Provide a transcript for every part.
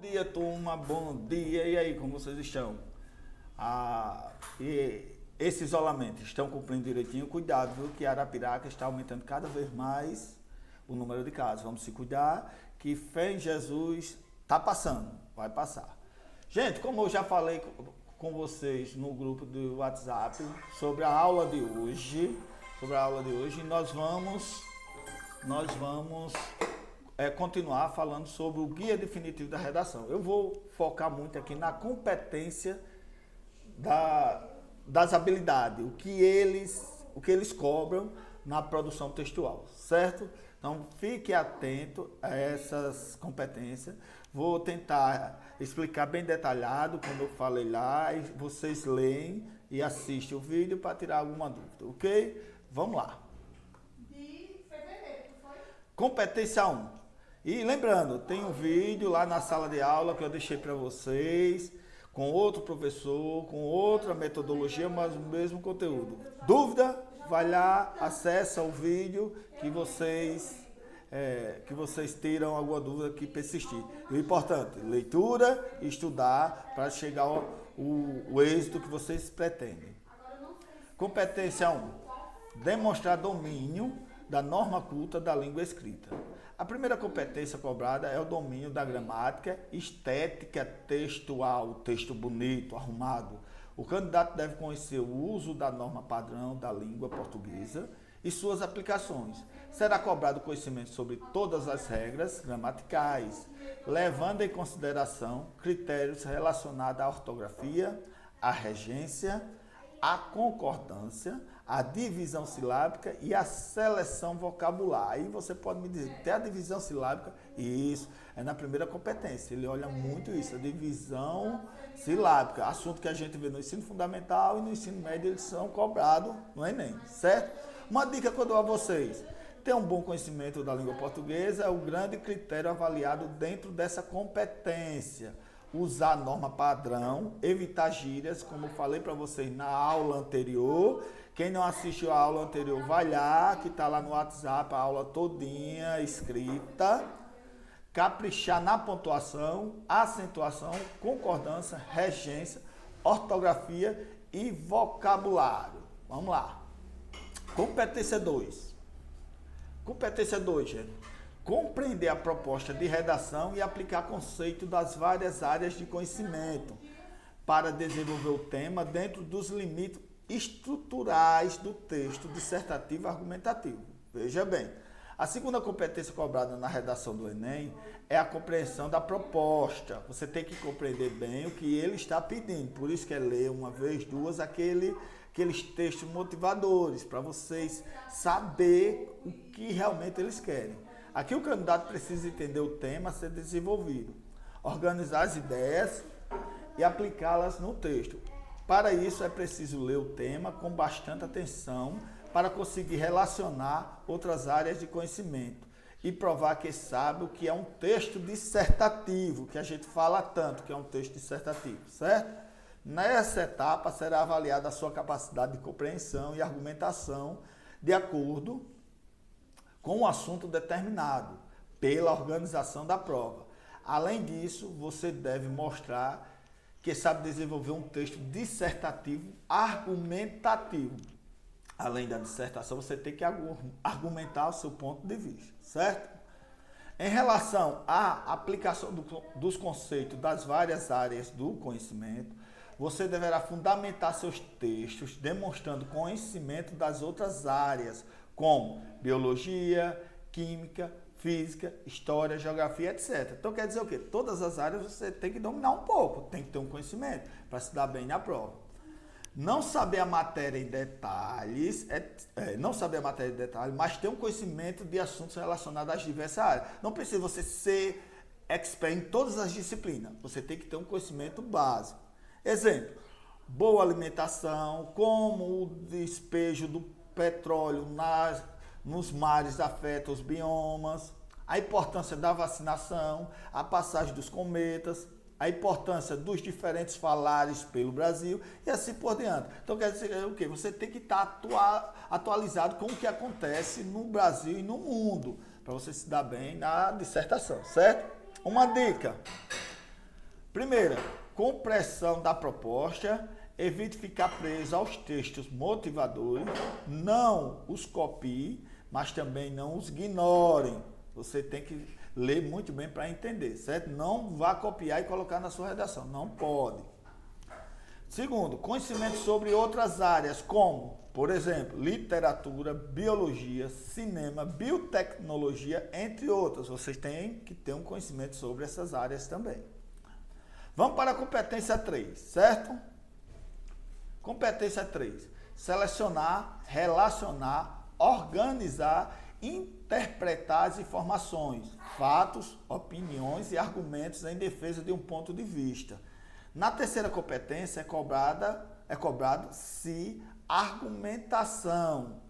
dia, turma, bom dia. E aí, como vocês estão? E esse isolamento, estão cumprindo direitinho? Cuidado, viu? Que Arapiraca está aumentando cada vez mais o número de casos. Vamos se cuidar, que fé em Jesus está passando, vai passar. Gente, como eu já falei com vocês no grupo do WhatsApp sobre a aula de hoje, nós vamos continuar falando sobre o guia definitivo da redação. Eu vou focar muito aqui na competência das habilidades, o que eles cobram na produção textual, certo? Então fique atento a essas competências. Vou tentar explicar bem detalhado, como eu falei lá, e vocês leem e assistem o vídeo para tirar alguma dúvida, ok? Vamos lá. De fevereiro, foi? Competência 1. E lembrando, tem um vídeo lá na sala de aula que eu deixei para vocês, com outro professor, com outra metodologia, mas o mesmo conteúdo. Dúvida? Vai lá, acessa o vídeo que vocês tiram alguma dúvida que persistir. O importante, leitura e estudar para chegar ao êxito que vocês pretendem. Competência 1. Demonstrar domínio da norma culta da língua escrita. A primeira competência cobrada é o domínio da gramática, estética textual, texto bonito, arrumado. O candidato deve conhecer o uso da norma padrão da língua portuguesa e suas aplicações. Será cobrado conhecimento sobre todas as regras gramaticais, levando em consideração critérios relacionados à ortografia, à regência, à concordância, a divisão silábica e a seleção vocabular. Aí você pode me dizer, tem a divisão silábica? Isso, é na primeira competência. Ele olha muito isso, a divisão silábica. Assunto que a gente vê no ensino fundamental e no ensino médio, eles são cobrados no Enem, certo? Uma dica que eu dou a vocês. Ter um bom conhecimento da língua portuguesa é o grande critério avaliado dentro dessa competência. Usar a norma padrão, evitar gírias, como eu falei para vocês na aula anterior. Quem não assistiu a aula anterior, vai lá, que está lá no WhatsApp, a aula todinha escrita. Caprichar na pontuação, acentuação, concordância, regência, ortografia e vocabulário. Vamos lá. Competência 2. Competência 2, gente. Compreender a proposta de redação e aplicar conceito das várias áreas de conhecimento para desenvolver o tema dentro dos limites estruturais do texto dissertativo e argumentativo. Veja bem, a segunda competência cobrada na redação do Enem é a compreensão da proposta. Você tem que compreender bem o que ele está pedindo, por isso que é ler uma vez, duas, aqueles textos motivadores, para vocês saber o que realmente eles querem. Aqui o candidato precisa entender o tema a ser desenvolvido, organizar as ideias e aplicá-las no texto. Para isso é preciso ler o tema com bastante atenção para conseguir relacionar outras áreas de conhecimento e provar que sabe o que é um texto dissertativo, que a gente fala tanto que é um texto dissertativo, certo? Nessa etapa será avaliada a sua capacidade de compreensão e argumentação de acordo com um assunto determinado pela organização da prova. Além disso, você deve mostrar que sabe desenvolver um texto dissertativo argumentativo. Além da dissertação, você tem que argumentar o seu ponto de vista, certo? Em relação à aplicação dos conceitos das várias áreas do conhecimento, você deverá fundamentar seus textos demonstrando conhecimento das outras áreas, como biologia, química, física, história, geografia, etc. Então quer dizer o quê? Todas as áreas você tem que dominar um pouco, tem que ter um conhecimento para se dar bem na prova. Não saber a matéria em detalhes, mas ter um conhecimento de assuntos relacionados às diversas áreas. Não precisa você ser expert em todas as disciplinas, você tem que ter um conhecimento básico. Exemplo, boa alimentação, como o despejo do petróleo nos mares afeta os biomas, a importância da vacinação, a passagem dos cometas, a importância dos diferentes falares pelo Brasil e assim por diante. Então quer dizer o quê? Você tem que estar atualizado com o que acontece no Brasil e no mundo, para você se dar bem na dissertação, certo? Uma dica. Primeira, compreensão da proposta, evite ficar preso aos textos motivadores, não os copie, mas também não os ignorem. Você tem que ler muito bem para entender, certo? Não vá copiar e colocar na sua redação, não pode. Segundo, conhecimento sobre outras áreas, como, por exemplo, literatura, biologia, cinema, biotecnologia, entre outras. Vocês têm que ter um conhecimento sobre essas áreas também. Vamos para a competência 3, certo? Competência 3. Selecionar, relacionar, organizar, interpretar as informações, fatos, opiniões e argumentos em defesa de um ponto de vista. Na terceira competência é cobrado se a argumentação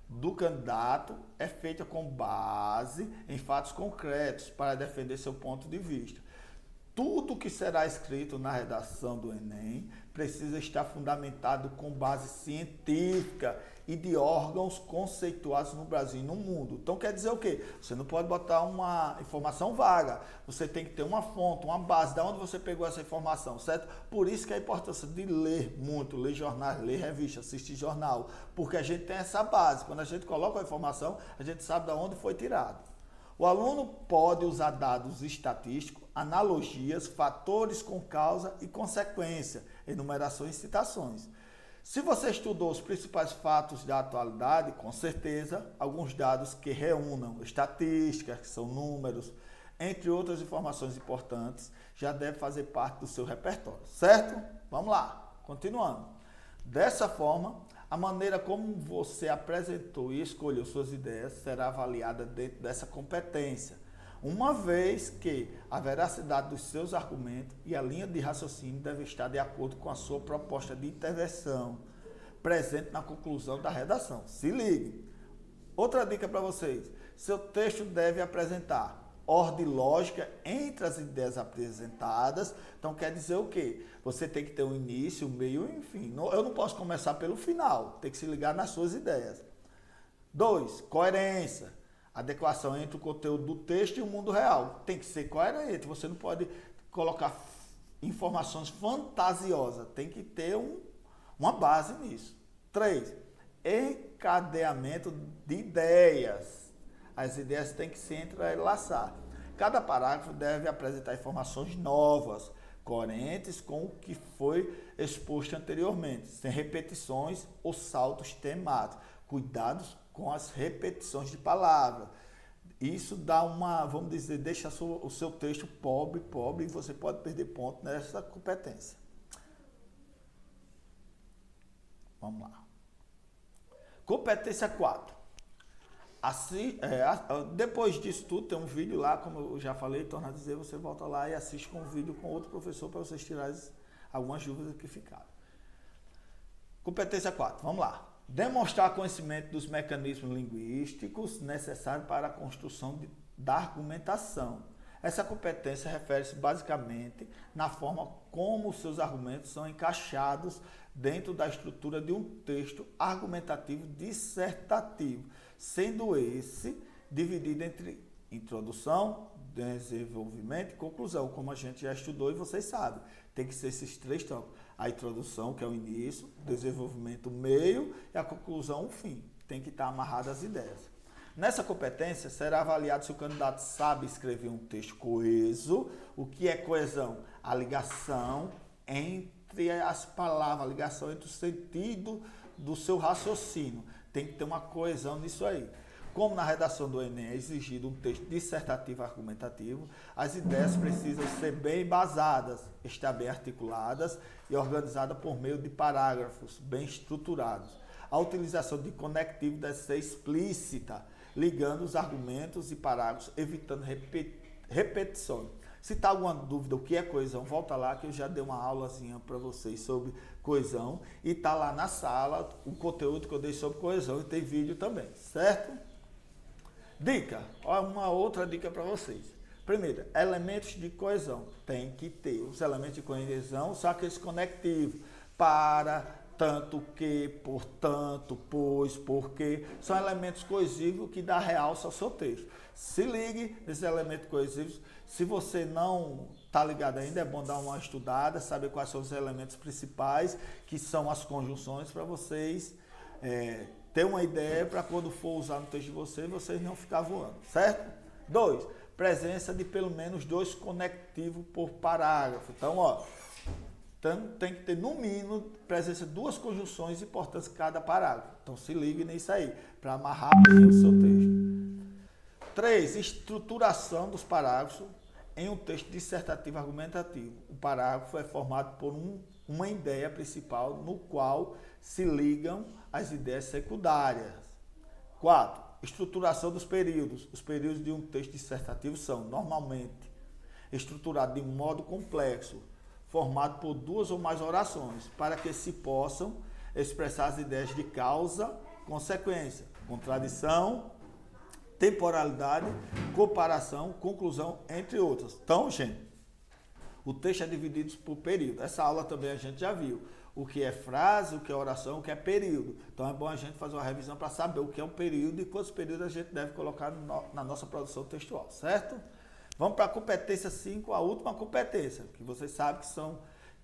do candidato é feita com base em fatos concretos para defender seu ponto de vista. Tudo que será escrito na redação do Enem precisa estar fundamentado com base científica e de órgãos conceituados no Brasil e no mundo. Então quer dizer o quê? Você não pode botar uma informação vaga. Você tem que ter uma fonte, uma base, de onde você pegou essa informação, certo? Por isso que a importância de ler muito, ler jornais, ler revistas, assistir jornal, porque a gente tem essa base. Quando a gente coloca a informação, a gente sabe de onde foi tirado. O aluno pode usar dados estatísticos, analogias, fatores com causa e consequência, enumerações e citações. Se você estudou os principais fatos da atualidade, com certeza, alguns dados que reúnam estatísticas, que são números, entre outras informações importantes, já deve fazer parte do seu repertório, certo? Vamos lá, continuando. Dessa forma, a maneira como você apresentou e escolheu suas ideias será avaliada dentro dessa competência, uma vez que a veracidade dos seus argumentos e a linha de raciocínio deve estar de acordo com a sua proposta de intervenção, presente na conclusão da redação. Se ligue! Outra dica para vocês, seu texto deve apresentar ordem lógica entre as ideias apresentadas. Então quer dizer o quê? Você tem que ter um início, um meio, enfim. Eu não posso começar pelo final, tem que se ligar nas suas ideias. 2, coerência. Adequação entre o conteúdo do texto e o mundo real. Tem que ser coerente, você não pode colocar informações fantasiosas, tem que ter uma base nisso. 3, encadeamento de ideias. As ideias têm que se entrelaçar. Cada parágrafo deve apresentar informações novas, coerentes com o que foi exposto anteriormente, sem repetições ou saltos temáticos. Cuidados com as repetições de palavras. Isso dá vamos dizer, deixa o seu texto pobre, e você pode perder ponto nessa competência. Vamos lá. Competência 4. Depois disso tudo, tem um vídeo lá, como eu já falei, torno a dizer, você volta lá e assiste com um vídeo com outro professor para vocês tirarem algumas dúvidas que ficaram. Competência 4, vamos lá. Demonstrar conhecimento dos mecanismos linguísticos necessários para a construção da argumentação. Essa competência refere-se basicamente na forma como os seus argumentos são encaixados dentro da estrutura de um texto argumentativo dissertativo, sendo esse dividido entre introdução, desenvolvimento e conclusão, como a gente já estudou e vocês sabem. Tem que ser esses três tópicos. A introdução, que é o início, o desenvolvimento, o meio e a conclusão, o fim. Tem que estar amarrado às ideias. Nessa competência, será avaliado se o candidato sabe escrever um texto coeso. O que é coesão? A ligação entre as palavras, a ligação entre o sentido do seu raciocínio. Tem que ter uma coesão nisso aí. Como na redação do Enem é exigido um texto dissertativo argumentativo, as ideias precisam ser bem embasadas, estar bem articuladas e organizadas por meio de parágrafos bem estruturados. A utilização de conectivo deve ser explícita, ligando os argumentos e parágrafos, evitando repetições. Se está alguma dúvida o que é coesão, volta lá que eu já dei uma aulazinha para vocês sobre coesão e está lá na sala o conteúdo que eu dei sobre coesão e tem vídeo também, certo? Dica, olha uma outra dica para vocês. Primeiro, elementos de coesão. Tem que ter. Os elementos de coesão são aqueles conectivos para, tanto que, portanto, pois, porque. São elementos coesivos que dá realce ao seu texto. Se ligue nesses elementos coesivos. Se você não está ligado ainda, é bom dar uma estudada, saber quais são os elementos principais, que são as conjunções, para vocês ter uma ideia para quando for usar no texto de vocês não ficar voando, certo? 2. Presença de pelo menos 2 conectivos por parágrafo. Então, tem que ter no mínimo presença de 2 conjunções importantes em cada parágrafo. Então se ligue nisso aí, para amarrar bem o seu texto. 3. Estruturação dos parágrafos em um texto dissertativo argumentativo. O parágrafo é formado por uma ideia principal no qual se ligam as ideias secundárias. 4. Estruturação dos períodos. Os períodos de um texto dissertativo são, normalmente, estruturados de modo complexo, formado por 2 ou mais orações, para que se possam expressar as ideias de causa, consequência, contradição, temporalidade, comparação, conclusão, entre outras. Então, gente, o texto é dividido por período. Essa aula também a gente já viu. O que é frase, o que é oração, o que é período. Então é bom a gente fazer uma revisão para saber o que é um período e quantos períodos a gente deve colocar na nossa produção textual, certo? Vamos para a competência 5, a última competência, que vocês sabem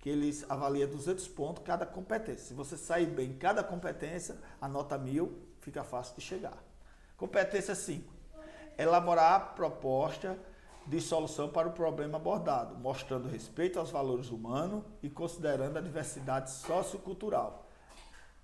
que eles avaliam 200 pontos cada competência. Se você sair bem em cada competência, a nota 1000 fica fácil de chegar. Competência 5. Elaborar a proposta de solução para o problema abordado, mostrando respeito aos valores humanos e considerando a diversidade sociocultural.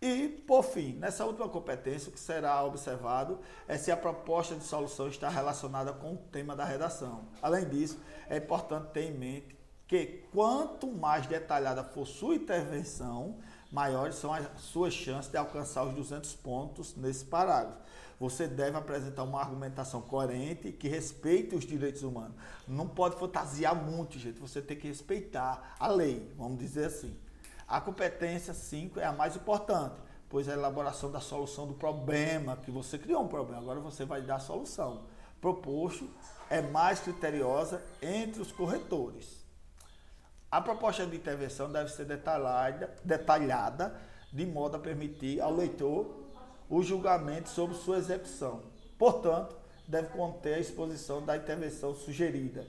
E, por fim, nessa última competência, o que será observado é se a proposta de solução está relacionada com o tema da redação. Além disso, é importante ter em mente que quanto mais detalhada for sua intervenção, maiores são as suas chances de alcançar os 200 pontos nesse parágrafo. Você deve apresentar uma argumentação coerente que respeite os direitos humanos. Não pode fantasiar muito, gente. Você tem que respeitar a lei, vamos dizer assim. A competência 5 é a mais importante, pois é a elaboração da solução do problema, que você criou um problema, agora você vai dar a solução. Proposto é mais criteriosa entre os corretores. A proposta de intervenção deve ser detalhada de modo a permitir ao leitor o julgamento sobre sua execução. Portanto, deve conter a exposição da intervenção sugerida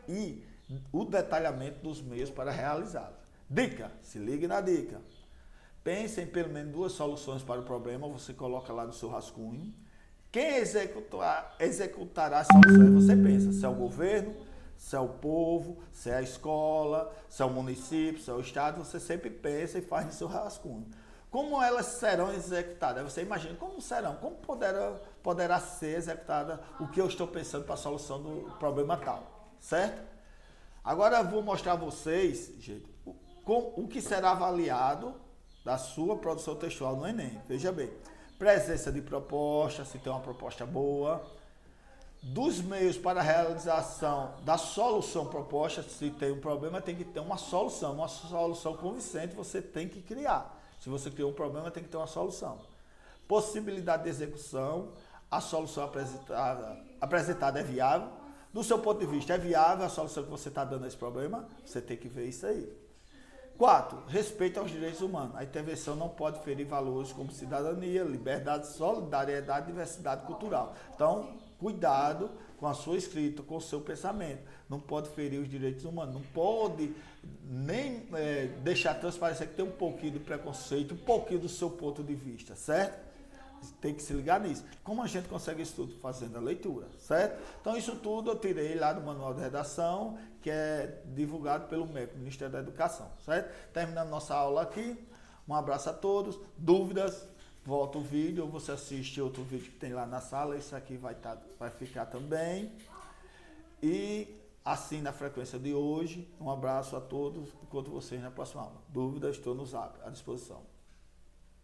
e o detalhamento dos meios para realizá-la. Dica, se ligue na dica. Pense em pelo menos 2 soluções para o problema, você coloca lá no seu rascunho. Quem executará as soluções? Você pensa, se é o governo, se é o povo, se é a escola, se é o município, se é o estado, você sempre pensa e faz no seu rascunho. Como elas serão executadas? Você imagina como serão, como poderá ser executada o que eu estou pensando para a solução do problema tal, certo? Agora eu vou mostrar a vocês, gente, o que será avaliado da sua produção textual no Enem. Veja bem, presença de proposta, se tem uma proposta boa, dos meios para a realização da solução proposta, se tem um problema, tem que ter uma solução convincente você tem que criar. Se você criou um problema, tem que ter uma solução. Possibilidade de execução, a solução apresentada é viável. Do seu ponto de vista, é viável a solução que você está dando a esse problema? Você tem que ver isso aí. 4. Respeito aos direitos humanos. A intervenção não pode ferir valores como cidadania, liberdade, solidariedade e diversidade cultural. Então, cuidado com a sua escrita, com o seu pensamento. Não pode ferir os direitos humanos. Não pode nem deixar transparecer que tem um pouquinho de preconceito, um pouquinho do seu ponto de vista, certo? Tem que se ligar nisso. Como a gente consegue isso tudo? Fazendo a leitura, certo? Então, isso tudo eu tirei lá do Manual de Redação, que é divulgado pelo MEC, Ministério da Educação, certo? Terminando nossa aula aqui. Um abraço a todos. Dúvidas? Volta o vídeo, ou você assiste outro vídeo que tem lá na sala. Isso aqui vai ficar também. E assim na frequência de hoje. Um abraço a todos. Encontro vocês na próxima aula. Dúvidas? Estou no Zap, à disposição.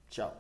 Tchau.